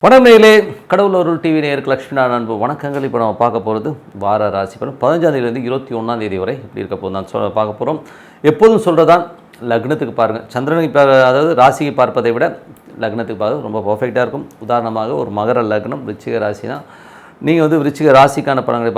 வணக்கம் நேயர்களே, கடவுள் அருள் டிவி நேயருக்கு லட்சுமி நாராயணன் அன்பு வணக்கங்கள். இப்போ நம்ம பார்க்க போகிறது வார ராசி பலன் 15ஆம் தேதியிலேருந்து 21ஆம் தேதி வரை இப்படி இருக்க போது தான் பார்க்க போகிறோம். எப்போதும் சொல்கிறதான் லக்னத்துக்கு பாருங்கள். சந்திரனுக்கு அதாவது ராசிக்கு பார்ப்பதை விட லக்னத்துக்கு பார்க்க ரொம்ப பர்ஃபெக்டாக இருக்கும். உதாரணமாக ஒரு மகர லக்னம் விருச்சிக ராசினா நீங்கள் வந்து விருச்சிக ராசிக்கான பலன்களை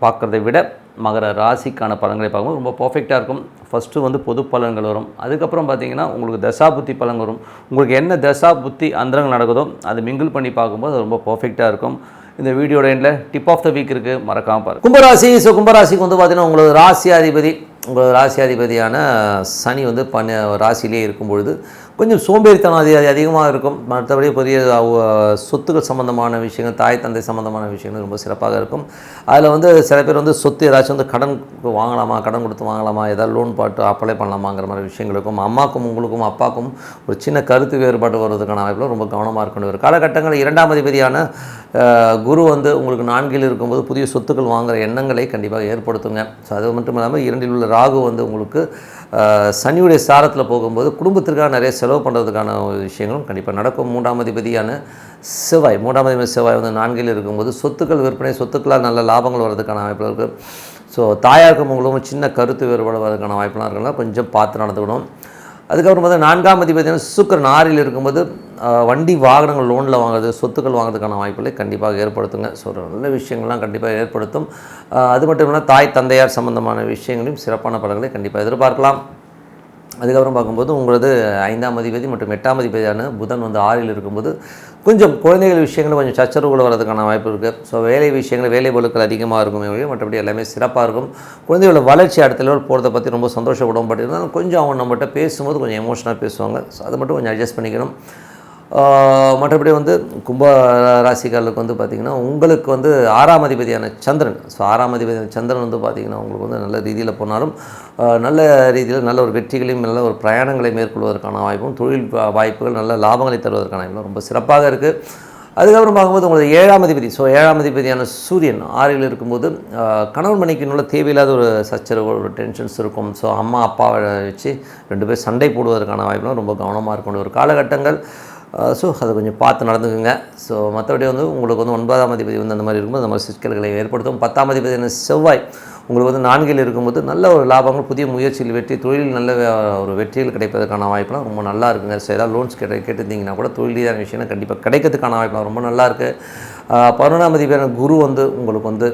பார்க்குறதை விட மகர ராசிக்கான பலன்களை பார்க்கும்போது ரொம்ப பர்ஃபெக்டாக இருக்கும். ஃபஸ்ட்டு வந்து பொது பலன்கள் வரும். அதுக்கப்புறம் பார்த்திங்கன்னா உங்களுக்கு தசா புத்தி பலன் வரும். உங்களுக்கு என்ன தசா புத்தி அந்தரங்கள் நடக்குதோ அதை மிங்கிள் பண்ணி பார்க்கும்போது அது ரொம்ப பர்ஃபெக்டாக இருக்கும். இந்த வீடியோட எண்டில் டிப் ஆஃப் த வீக் இருக்குது, மறக்காமல் பாருங்கள். கும்பராசி. கும்பராசிக்கு வந்து பார்த்திங்கன்னா உங்களோட ராசியாதிபதியான சனி வந்து ராசியிலே இருக்கும்பொழுது கொஞ்சம் சோம்பேறித்தனம் அதிகமாக இருக்கும். மற்றபடி பெரிய சொத்துக்கள் சம்மந்தமான விஷயங்கள், தாய் தந்தை சம்மந்தமான விஷயங்கள் ரொம்ப சிறப்பாக இருக்கும். அதில் வந்து சில பேர் வந்து சொத்து ஏதாச்சும் வந்து கடன் வாங்கலாமா, கடன் கொடுத்து வாங்கலாமா, ஏதாவது லோன் பாட்டு அப்ளை பண்ணலாமாங்கிற மாதிரி விஷயங்கள் இருக்கும். அம்மாக்கும் உங்களுக்கும் அப்பாக்கும் ஒரு சின்ன கருத்து வேறுபாடு வருவதற்கான வாய்ப்பில் ரொம்ப கவனமாக இருக்கணும். ஒரு காலகட்டங்களில் 2ஆம் அதிபதியான குரு வந்து உங்களுக்கு 4ல் இருக்கும்போது புதிய சொத்துக்கள் வாங்குகிற எண்ணங்களை கண்டிப்பாக ஏற்படுத்துங்க. ஸோ அது மட்டும் இல்லாமல் 2ல் உள்ள ராகு வந்து உங்களுக்கு சனியுடைய சாரத்தில் போகும்போது குடும்பத்திற்காக நிறைய செலவு பண்ணுறதுக்கான விஷயங்களும் கண்டிப்பாக நடக்கும். 3ஆம் அதிபதியான செவ்வாய் வந்து 4ல் இருக்கும்போது சொத்துக்கள் விற்பனை, சொத்துக்களால் நல்ல லாபங்கள் வர்றதுக்கான வாய்ப்பு இருக்குது. ஸோ தாயாருக்கும் உங்களுக்கு சின்ன கருத்து வேறுபாடு வரதுக்கான வாய்ப்புலாம் இருக்குன்னா கொஞ்சம் பார்த்து நடந்துக்கணும். அதுக்கப்புறம் பார்த்தா 4ஆம் அதிபதியான சுக்கிரன் 6ல் இருக்கும்போது வண்டி வாகனங்கள் லோனில் வாங்குறது, சொத்துக்கள் வாங்குறதுக்கான வாய்ப்புகளை கண்டிப்பாக ஏற்படுத்துங்க. ஸோ நல்ல விஷயங்கள்லாம் கண்டிப்பாக ஏற்படுத்தும். அது மட்டும் இல்லாமல் தாய் தந்தையார் சம்பந்தமான விஷயங்களையும் சிறப்பான பலன்களை கண்டிப்பாக எதிர்பார்க்கலாம். அதுக்கப்புறம் பார்க்கும்போது உங்களது 5ஆம் அதிபதி மற்றும் 8ஆம் அதிபதியான புதன் வந்து 6ல் இருக்கும்போது கொஞ்சம் குழந்தைகள் விஷயங்கள் கொஞ்சம் சச்சரவுகள் வரதுக்கான வாய்ப்பு இருக்குது. ஸோ வேலை விஷயங்கள், வேலை பொருட்கள் அதிகமாக இருக்குமே ஒழிய மற்றபடி எல்லாமே சிறப்பாக இருக்கும். குழந்தைகளோட வளர்ச்சி அடுத்த லெவல் போகிறத பற்றி ரொம்ப சந்தோஷப்படும். பட் இருந்தாலும் கொஞ்சம் அவங்க நம்மகிட்ட பேசும்போது கொஞ்சம் எமோஷனாக பேசுவாங்க. ஸோ அதை மட்டும் கொஞ்சம் அட்ஜஸ்ட் பண்ணிக்கணும். மற்றபடி வந்து கும்ப ராசிக்காரர்களுக்கு வந்து பார்த்திங்கன்னா உங்களுக்கு வந்து 6ஆம் அதிபதியான சந்திரன். ஸோ 6ஆம் அதிபதியான சந்திரன் வந்து பார்த்திங்கன்னா உங்களுக்கு வந்து நல்ல ரீதியில் போனாலும் நல்ல ரீதியில் நல்ல ஒரு வெற்றிகளையும் நல்ல ஒரு பிரயாணங்களை மேற்கொள்வதற்கான வாய்ப்பும், தொழில் வாய்ப்புகள், நல்ல லாபங்களை தருவதற்கான வாய்ப்பும் ரொம்ப சிறப்பாக இருக்குது. அதுக்கப்புறம் பார்க்கும்போது உங்களுக்கு 7ஆம் அதிபதி. ஸோ 7ஆம் அதிபதியான சூரியன் 6ல் இருக்கும்போது கணவன் மனைவிக்கு உள்ள தேவையில்லாத ஒரு சச்சரவு, ஒரு டென்ஷன்ஸ் இருக்கும். ஸோ அம்மா அப்பாவை வச்சு 2 பேர் சண்டை போடுவதற்கான வாய்ப்புலாம் ரொம்ப கவனமாக இருக்கணும் ஒரு காலகட்டங்கள். ஸோ அதை கொஞ்சம் பார்த்து நடந்துக்குங்க. ஸோ மற்றபடி வந்து உங்களுக்கு வந்து 9ஆம் அதிபதி வந்து அந்த மாதிரி இருக்கும்போது அந்த மாதிரி சிக்கல்களை ஏற்படுத்தும். 10ஆம் அதிபதியான செவ்வாய் உங்களுக்கு வந்து 4ல் இருக்கும்போது நல்ல ஒரு லாபங்கள், புதிய முயற்சியில் வெற்றி, தொழில் நல்ல ஒரு வெற்றிகள் கிடைப்பதற்கான வாய்ப்புலாம் ரொம்ப நல்லா இருக்குங்க. ஸோ ஏதாவது லோன்ஸ் கேட்டிருந்தீங்கன்னா கூட தொழில் ரீதியான விஷயம் கண்டிப்பாக கிடைக்கிறதுக்கான வாய்ப்புலாம் ரொம்ப நல்லா இருக்குது. 11ஆம் அதிபதியான குரு வந்து உங்களுக்கு வந்து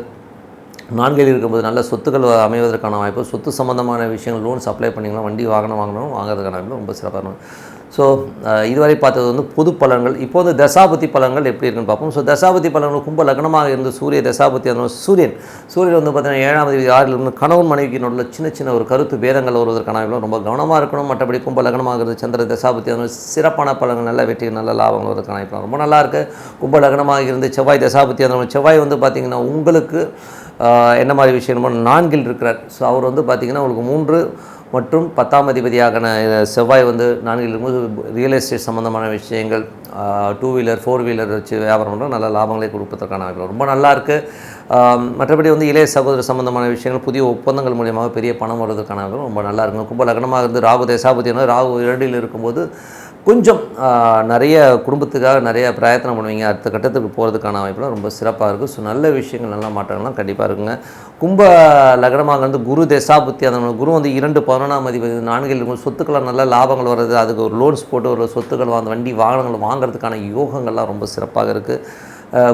4ல் இருக்கும்போது நல்ல சொத்துக்கள் அமைவதற்கான வாய்ப்பு, சொத்து சம்மந்தமான விஷயங்கள், லோன்ஸ் அப்ளை பண்ணிங்கன்னா வண்டி வாகனம் வாங்குறதுக்கான வாய்ப்பு ரொம்ப சிறப்பாக இருக்கும். ஸோ இதுவரை பார்த்தது வந்து பொது பலன்கள். இப்போ வந்து தசாபதி பலன்கள் எப்படி இருக்குன்னு பார்ப்போம். ஸோ தசாபதி பலன்கள் கும்ப லக்னமாக இருந்து சூரிய தசாபதி அந்த சூரியன் வந்து பார்த்திங்கன்னா 7ஆம் தேதி 6ல் இருந்து கணவன் மனைவிக்கு நடுவில் சின்ன ஒரு கருத்து பேதங்கள் வருவதற்கான ரொம்ப கவனமாக இருக்கணும். மற்றபடி கும்ப லக்னமாக இருந்து சந்திர தசாபதி அந்த சிறப்பான பலன்கள், நல்ல வெற்றி, நல்ல லாபங்கள் வருவதற்கான வாய்ப்பு ரொம்ப நல்லாயிருக்கு. கும்ப லக்னமாக இருந்து செவ்வாய் தசாபதி அந்த செவ்வாய் வந்து பார்த்திங்கன்னா உங்களுக்கு என்ன மாதிரி விஷயம் 4ல் இருக்கிறார். ஸோ அவர் வந்து பார்த்திங்கன்னா உங்களுக்கு 3 மற்றும் 10ஆம் அதிபதியாக செவ்வாய் வந்து 4ல் இருக்கும்போது ரியல் எஸ்டேட் சம்மந்தமான விஷயங்கள், 2 வீலர் 4 வீலர் வச்சு வியாபாரம் பண்ணுற நல்ல லாபங்களை கொடுப்பதற்கான வாய்ப்பு ரொம்ப நல்லாயிருக்கு. மற்றபடி வந்து இளைய சகோதர சம்மந்தமான விஷயங்கள், புதிய ஒப்பந்தங்கள் மூலியமாக பெரிய பணம் வருவதற்கான வாய்ப்பு ரொம்ப நல்லா இருக்குங்க. கும்ப லக்னமாக இருந்து ராகு தசாபதி ராகு 2ல் இருக்கும்போது கொஞ்சம் நிறைய குடும்பத்துக்காக நிறைய பிரயத்தனம் பண்ணுவீங்க. அடுத்த கட்டத்துக்கு போகிறதுக்கான வாய்ப்புலாம் ரொம்ப சிறப்பாக இருக்குது. ஸோ நல்ல விஷயங்கள், நல்ல மாற்றங்கள்லாம் கண்டிப்பாக இருக்குங்க. கும்ப லக்னமாக வந்து குரு தசாபுத்தி அந்த குரு வந்து 2 11ஆம் அதிபதி 4ல் இருக்கும். சொத்துக்களாக நல்ல லாபங்கள் வர்றது, அதுக்கு ஒரு லோன்ஸ் போட்டு ஒரு சொத்துக்கள் வண்டி வாகனங்கள் வாங்குறதுக்கான யோகங்கள்லாம் ரொம்ப சிறப்பாக இருக்குது.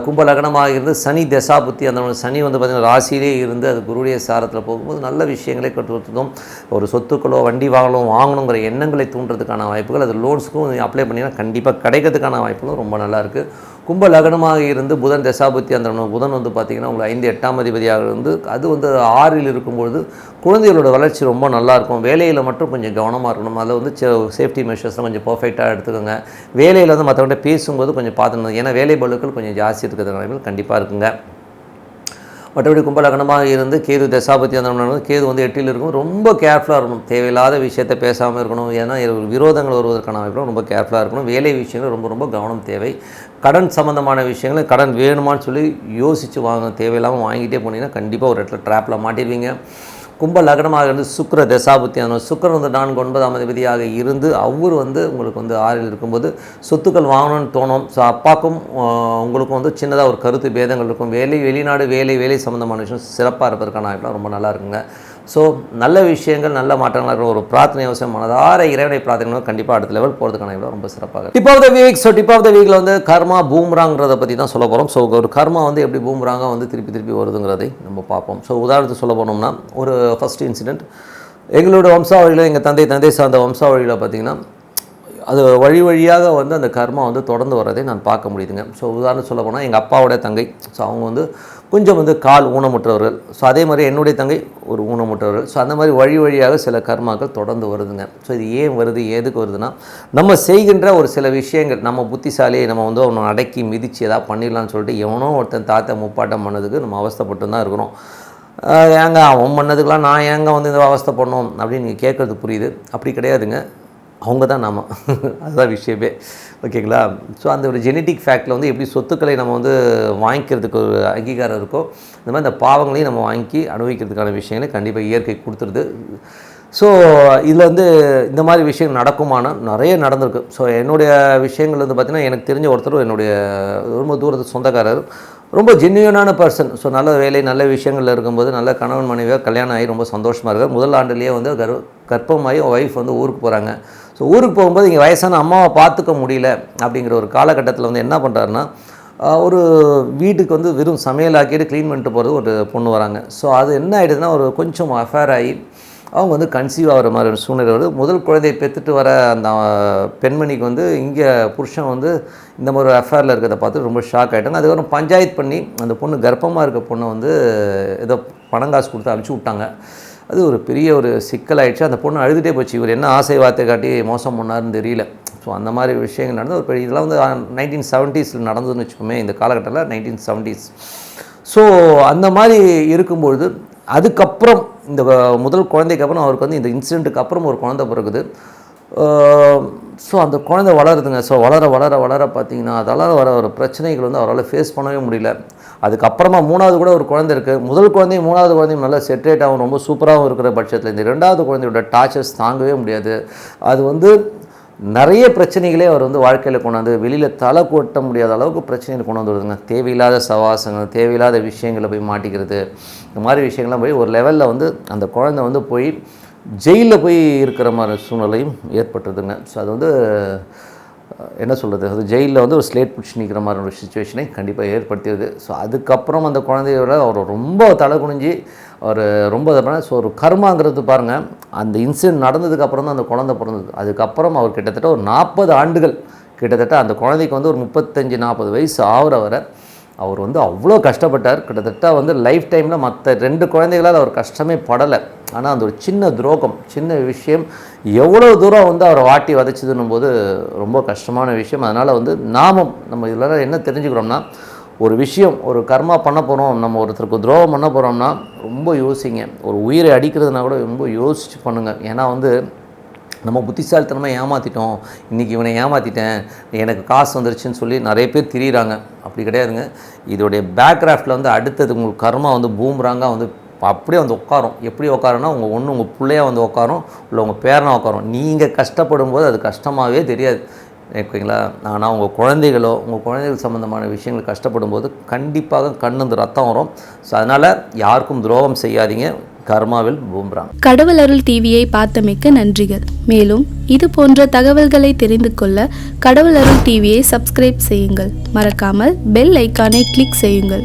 கும்ப லக்னமாக இருந்து சனி தசாபுத்தி அந்த சனி வந்து பார்த்திங்கன்னா ராசியிலே இருந்து அது குருடைய சாரத்தில் போகும்போது நல்ல விஷயங்களை கற்றுவதும், ஒரு சொத்துக்களோ வண்டி வாங்கணுங்கிற எண்ணங்களை தூண்டுறதுக்கான வாய்ப்புகள், அது லோன்ஸுக்கும் அப்ளை பண்ணிங்கன்னா கண்டிப்பாக கிடைக்கிறதுக்கான வாய்ப்புகளும் ரொம்ப நல்லாயிருக்கு. கும்ப லக்னமாக இருந்து புதன் தசாபுத்தி அந்த புதன் வந்து பார்த்திங்கன்னா உங்களுக்கு 5 8ஆம் அதிபதியாக இருந்து அது வந்து 6ல் இருக்கும்பொழுது குழந்தைகளோட வளர்ச்சி ரொம்ப நல்லாயிருக்கும். வேலையில் மட்டும் கொஞ்சம் கவனமாக இருக்கணும். அதில் வந்து சேஃப்டி மெஷர்ஸ்லாம் கொஞ்சம் பர்ஃபெக்டாக எடுத்துக்கோங்க. வேலையில் வந்து மற்றவங்க பேசும்போது கொஞ்சம் பார்த்துக்கணும். ஏன்னா வேலை பளுக்கள் கொஞ்சம் ஜாஸ்தி இருக்கிறதுனால கண்டிப்பாக இருக்குங்க. மற்றபடி கும்ப லக்னமாக இருந்து கேது தசாபதி அந்த கேது வந்து 8ல் இருக்கும். ரொம்ப கேர்ஃபுல்லாக இருக்கணும். தேவையில்லாத விஷயத்தை பேசாமல் இருக்கணும். ஏன்னா விரோதங்கள் வருவதற்கான வாய்ப்பும் ரொம்ப கேர்ஃபுல்லாக இருக்கணும். வேலை விஷயங்கள் ரொம்ப கவனம் தேவை. கடன் சம்மந்தமான விஷயங்கள், கடன் வேணுமான்னு சொல்லி யோசித்து வாங்க. தேவையில்லாமல் வாங்கிட்டே போனீங்கன்னா கண்டிப்பாக ஒரு இடத்துல ட்ராப்பில் மாட்டிடுவீங்க. கும்ப லக்னமாக இருந்து சுக்கிர தசாபுத்தி சுக்கிரன் வந்து 4 9ஆம் அதிபதியாக இருந்து அவர் வந்து உங்களுக்கு வந்து 6ல் இருக்கும்போது சொத்துக்கள் வாங்கணும்னு தோணும். ஸோ அப்பாவுக்கும் உங்களுக்கும் வந்து சின்னதாக ஒரு கருத்து பேதங்கள் இருக்கும். வெளிநாடு வேலை சம்மந்தமான விஷயம் சிறப்பாக இருப்பதற்கான வாய்ப்புலாம் ரொம்ப நல்லா இருக்குங்க. ஸோ நல்ல விஷயங்கள் நல்ல மாற்றங்களாக இருக்கிற ஒரு பிரார்த்தனை அவசியம் மனதார இறைவனை பிரார்த்தனை கண்டிப்பாக அடுத்த லெவல் போகிறதுக்கான வாய்ப்பு ரொம்ப சிறப்பாக. Tip of the week. So tip of the வீக்கில் வந்து கர்மா பூம்ராங்கிறத பற்றி தான் சொல்ல போகிறோம். ஸோ ஒரு கர்மா வந்து எப்படி பூம்ராங்க வந்து திருப்பி வருதுங்கிறதை நம்ம பார்ப்போம். ஸோ உதாரணத்துக்கு சொல்ல போனோம்னா ஒரு ஃபஸ்ட் இன்சிடென்ட் எங்களோட வம்சாவளியில் எங்கள் தந்தை சார்ந்த வம்சாவளியில் பார்த்திங்கன்னா அது வழியாக வந்து அந்த கர்மா வந்து தொடர்ந்து வரதை நான் பார்க்க முடியுதுங்க. ஸோ உதாரணம் சொல்ல போனால் எங்கள் அப்பாவோட தங்கை, ஸோ அவங்க வந்து கொஞ்சம் வந்து கால் ஊனமுற்றவர்கள். ஸோ அதே மாதிரி என்னுடைய தங்கை ஒரு ஊனமுற்றவர்கள். ஸோ அந்த மாதிரி வழியாக சில கர்மாக்கள் தொடர்ந்து வருதுங்க. ஸோ இது ஏன் வருது, எதுக்கு வருதுன்னா நம்ம செய்கின்ற ஒரு சில விஷயங்கள் நம்ம புத்திசாலியை நம்ம வந்து அவனை அடக்கி மிதித்து எதாவது பண்ணிடலான்னு சொல்லிட்டு எவனோ ஒருத்தன் தாத்தா முப்பாட்டம் பண்ணதுக்கு நம்ம அவஸ்தைப்பட்டு தான் இருக்கிறோம். ஏங்க அவன் பண்ணதுக்கெலாம் நான் ஏங்க வந்து இந்த அவஸ்தை பண்ணோம் அப்படின்னு நீங்கள் கேட்குறது புரியுது. அப்படி கிடையாதுங்க, அவங்க தான் நாம அதுதான் விஷயமே. ஓகேங்களா? ஸோ அந்த ஒரு ஜெனட்டிக் ஃபேக்டில் வந்து எப்படி சொத்துக்களை நம்ம வந்து வாங்கிக்கிறதுக்கு ஒரு அங்கீகாரம் இருக்கோ, இந்த மாதிரி இந்த பாவங்களையும் நம்ம வாங்கி அனுபவிக்கிறதுக்கான விஷயங்களை கண்டிப்பாக இயற்கை கொடுத்துருது. ஸோ இதில் வந்து இந்த மாதிரி விஷயங்கள் நடக்குமானால் நிறைய நடந்திருக்கு. ஸோ என்னுடைய விஷயங்கள் வந்து பார்த்திங்கன்னா எனக்கு தெரிஞ்ச ஒருத்தர் என்னுடைய ரொம்ப தூரத்து சொந்தக்காரர், ரொம்ப ஜென்யூனான பர்சன். ஸோ நல்ல வேலை நல்ல விஷயங்களில் இருக்கும்போது நல்ல கணவன் மனைவியாக கல்யாணம் ஆகி ரொம்ப சந்தோஷமாக இருக்கார். முதல் ஆண்டுலேயே வந்து கர்ப்பமாகி ஒய்ஃப் வந்து ஊருக்கு போகிறாங்க. ஸோ ஊருக்கு போகும்போது இங்கே வயசான அம்மாவை பார்த்துக்க முடியல அப்படிங்கிற ஒரு காலகட்டத்தில் வந்து என்ன பண்ணுறாருன்னா, ஒரு வீட்டுக்கு வந்து வெறும் சமையல் ஆக்கிட்டு க்ளீன் பண்ணிட்டு போகிறது ஒரு பொண்ணு வராங்க. ஸோ அது என்ன ஆகிடுதுன்னா ஒரு கொஞ்சம் அஃபேர் ஆகி அவங்க வந்து கன்சீவ் ஆகிற மாதிரி ஒரு சூழ்நிலை வருது. முதல் குழந்தையை பெற்றுட்டு வர அந்த பெண்மணிக்கு வந்து இங்கே புருஷன் வந்து இந்த மாதிரி ஒரு அஃபேரில் இருக்கிறத பார்த்து ரொம்ப ஷாக் ஆகிட்டாங்க. அதுக்கப்புறம் பஞ்சாயத்து பண்ணி அந்த பொண்ணு கர்ப்பமாக இருக்க பொண்ணை வந்து ஏதோ பணம் காசு கொடுத்து அனுப்பிச்சி விட்டாங்க. அது ஒரு பெரிய ஒரு சிக்கலாயிடுச்சு. அந்த பொண்ணு அழுதுகிட்டே போச்சு, இவர் என்ன ஆசை வார்த்தை காட்டி மோசம் பண்ணாருன்னு தெரியல. ஸோ அந்த மாதிரி விஷயங்கள் நடந்து ஒரு பெரிய இதெல்லாம் வந்து 1970s நடந்ததுன்னு வச்சுக்கோமே, இந்த காலகட்டத்தில் 1970s. ஸோ அந்த மாதிரி இருக்கும்பொழுது அதுக்கப்புறம் இந்த முதல் குழந்தைக்கு அப்புறம் அவருக்கு வந்து இந்த இன்சிடெண்ட்டுக்கு அப்புறம் ஒரு குழந்தை பிறகுது. ஸோ அந்த குழந்தை வளருதுங்க. ஸோ வளர பார்த்திங்கன்னா அதெல்லாம் வர ஒரு பிரச்சனைகள் வந்து அவரால் ஃபேஸ் பண்ணவே முடியல. அதுக்கப்புறமா 3வது கூட ஒரு குழந்தை இருக்குது. முதல் குழந்தையும் 3வது குழந்தையும் நல்லா செட்ரேட் ஆகும், ரொம்ப சூப்பராகவும் இருக்கிற பட்சத்தில் இந்த 2வது குழந்தையோட டார்ச்சர்ஸ் தாங்கவே முடியாது. அது வந்து நிறைய பிரச்சனைகளே அவர் வந்து வாழ்க்கையில் கொண்டாந்து வெளியில் தலை கொட்ட முடியாத அளவுக்கு பிரச்சனைகள் கொண்டு வந்துடுதுங்க. தேவையில்லாத சவாசங்கள், தேவையில்லாத விஷயங்களை போய் மாட்டிக்கிறது, இந்த மாதிரி விஷயங்கள்லாம் போய் ஒரு லெவலில் வந்து அந்த குழந்தை வந்து போய் ஜெயிலில் போய் இருக்கிற மாதிரி சூழ்நிலையும் ஏற்பட்டுருதுங்க. ஸோ அது வந்து என்ன சொல்கிறது, அது ஜெயிலில் வந்து ஒரு ஸ்லேட் பிடிச்சி நிற்கிற மாதிரி ஒரு சுச்சுவேஷனை கண்டிப்பாக ஏற்படுத்திடுது. ஸோ அதுக்கப்புறம் அந்த குழந்தையோட அவர் ரொம்ப தலை குனிஞ்சு அவர் ரொம்ப ஸோ ஒரு கர்மாங்கிறது பாருங்கள், அந்த இன்சிடென்ட் நடந்ததுக்கப்புறம் தான் அந்த குழந்தை பிறந்தது. அதுக்கப்புறம் அவர் கிட்டத்தட்ட ஒரு 40 ஆண்டுகள் கிட்டத்தட்ட அந்த குழந்தைக்கு வந்து ஒரு 35-40 வயசு ஆகிற வரை அவர் வந்து அவ்வளோ கஷ்டப்பட்டார். கிட்டத்தட்ட வந்து லைஃப் டைமில் மற்ற 2 குழந்தைகளால் அவர் கஷ்டமே படலை. ஆனால் அந்த ஒரு சின்ன துரோகம், சின்ன விஷயம் எவ்வளோ தூரம் வந்து அவரை வாட்டி வதைச்சதுன்னும் போது ரொம்ப கஷ்டமான விஷயம். அதனால் வந்து நம்ம இதில் என்ன தெரிஞ்சுக்கிறோம்னா, ஒரு விஷயம் ஒரு கர்மா பண்ண போகிறோம், நம்ம ஒருத்தருக்கு துரோகம் பண்ண போகிறோம்னா ரொம்ப யோசிங்க. ஒரு உயிரை அடிக்கிறதுனா கூட ரொம்ப யோசிச்சு பண்ணுங்கள். ஏன்னா வந்து நம்ம புத்திசாலித்தனமாக ஏமாற்றிட்டோம், இன்றைக்கி இவனை ஏமாற்றிட்டேன், எனக்கு காசு வந்துருச்சுன்னு சொல்லி நிறைய பேர் திரியிறாங்க. அப்படி கிடையாதுங்க. இதோடைய பேக்ராஃப்டில் வந்து அடுத்தது உங்களுக்கு கர்மா வந்து பூம்ராங்காக வந்து அப்படியே வந்து உட்காரும். எப்படி உட்காருன்னா உங்கள் பிள்ளையாக வந்து உட்காரும், இல்லை உங்கள் பேரனாக உட்காரும். நீங்கள் கஷ்டப்படும் போது அது கஷ்டமாகவே தெரியாது, ஓகேங்களா? ஆனால் உங்கள் குழந்தைகள் சம்மந்தமான விஷயங்கள் கஷ்டப்படும் போது கண்டிப்பாக கண்ணு ரத்தம் வரும். ஸோ அதனால் யாருக்கும் துரோகம் செய்யாதீங்க. கர்மாவில் பூம்ராங். கடவுள் அருள் டிவியை பார்த்தமைக்கு நன்றிகள். மேலும் இது போன்ற தகவல்களை தெரிந்து கொள்ள கடவுள் அருள் டிவியை சப்ஸ்கிரைப் செய்யுங்கள். மறக்காமல் பெல் ஐக்கானை கிளிக் செய்யுங்கள்.